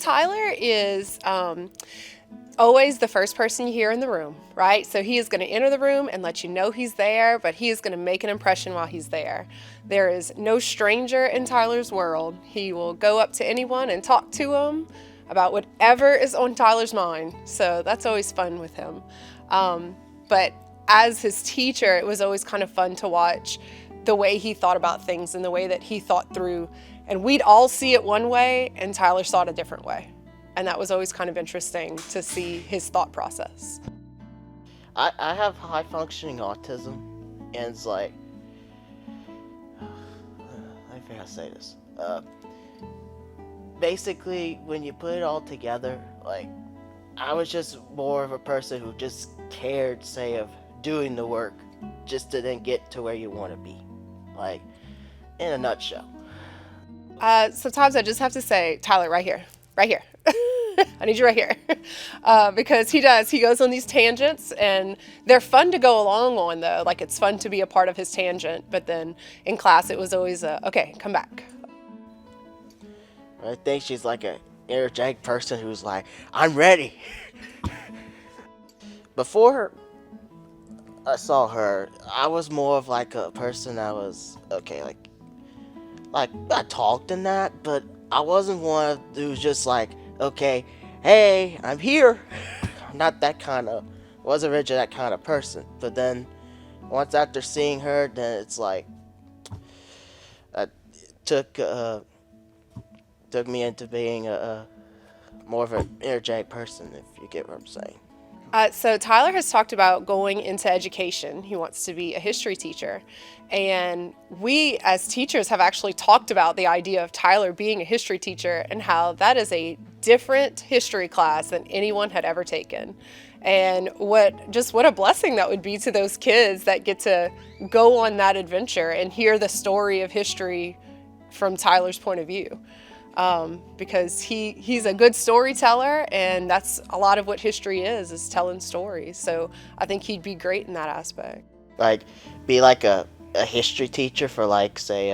Tyler is always the first person you hear in the room, right? So he is going to enter the room and let you know he's there, but he is going to make an impression while he's there. There is no stranger in Tyler's world. He will go up to anyone and talk to them about whatever is on Tyler's mind. So that's always fun with him. But as his teacher, it was always kind of fun to watch the way he thought about things and the way that he thought through. And we'd all see it one way and Tyler saw it a different way. And that was always kind of interesting to see his thought process. I have high functioning autism, and it's like, I think I say this. Basically, when you put it all together, like, I was just more of a person who just cared, say, of doing the work just to then get to where you want to be. Like, in a nutshell. Sometimes I just have to say, Tyler, right here. I need you right here. Because he goes on these tangents, and they're fun to go along on, though. Like, it's fun to be a part of his tangent, but then in class it was always, okay, come back. I think she's like an energetic person who's like, I'm ready. Before I saw her, I was more of like a person that was, okay, like I talked and that, but I wasn't one who's just like, okay, hey, I'm here. Not that kind of, wasn't really that kind of person. But then, once after seeing her, then it's like, it took me into being a more of an energetic person, if you get what I'm saying. So Tyler has talked about going into education. He wants to be a history teacher. And we as teachers have actually talked about the idea of Tyler being a history teacher and how that is a different history class than anyone had ever taken. And what a blessing that would be to those kids that get to go on that adventure and hear the story of history from Tyler's point of view. Because he's a good storyteller, and that's a lot of what history is telling stories. So I think he'd be great in that aspect. Like, be like a history teacher for, like, say,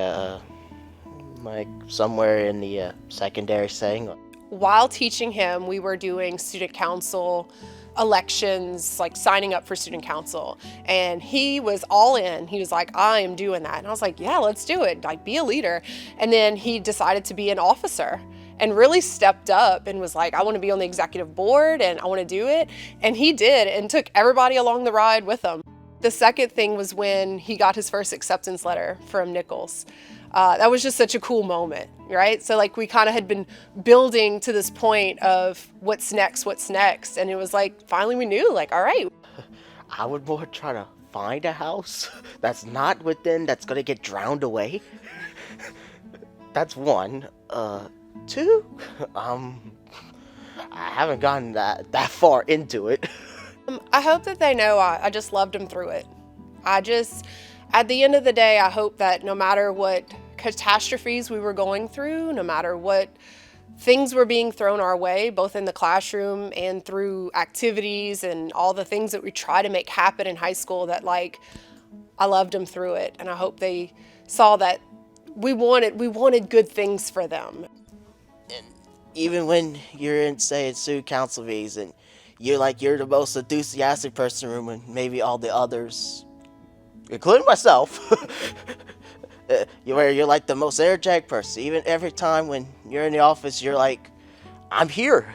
like somewhere in the secondary setting. While teaching him, we were doing student council elections, like signing up for student council, and he was all in. He was like, I am doing that. And I was like, yeah, let's do it, like, be a leader. And then he decided to be an officer and really stepped up and was like, I want to be on the executive board and I want to do it. And he did, and took everybody along the ride with him. The second thing was when he got his first acceptance letter from Nichols. That was just such a cool moment, right? So, like, we kind of had been building to this point of what's next. And it was like, finally we knew, like, all right. I would more try to find a house that's not that's going to get drowned away. That's one. Two, I haven't gotten that far into it. I hope that they know I just loved them through it. At the end of the day, I hope that no matter what catastrophes we were going through, no matter what things were being thrown our way, both in the classroom and through activities and all the things that we try to make happen in high school, that, like, I loved them through it. And I hope they saw that we wanted good things for them. And even when you're in, say, student council meetings, and you're the most enthusiastic person in the room, and maybe all the others, including myself, you're like the most energetic person. Even every time when you're in the office, you're like, I'm here.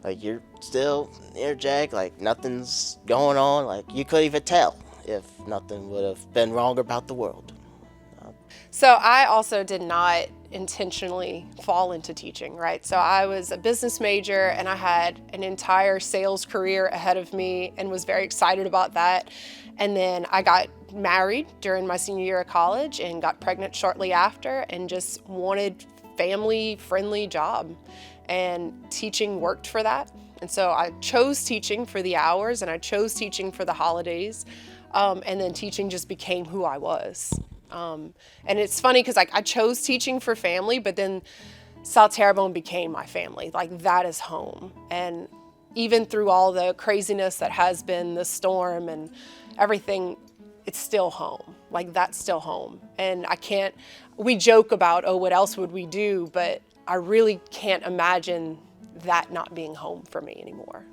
You're still energetic, like nothing's going on. Like, you couldn't even tell if nothing would have been wrong about the world. So I also did not intentionally fall into teaching, right? So I was a business major, and I had an entire sales career ahead of me and was very excited about that. And then I got married during my senior year of college and got pregnant shortly after, and just wanted family-friendly job. And teaching worked for that. And so I chose teaching for the hours, and I chose teaching for the holidays. And then teaching just became who I was. And it's funny because, like, I chose teaching for family, but then South Terrebonne became my family. Like, that is home. And even through all the craziness that has been the storm and everything, it's still home. Like, that's still home. And we joke about, oh, what else would we do? But I really can't imagine that not being home for me anymore.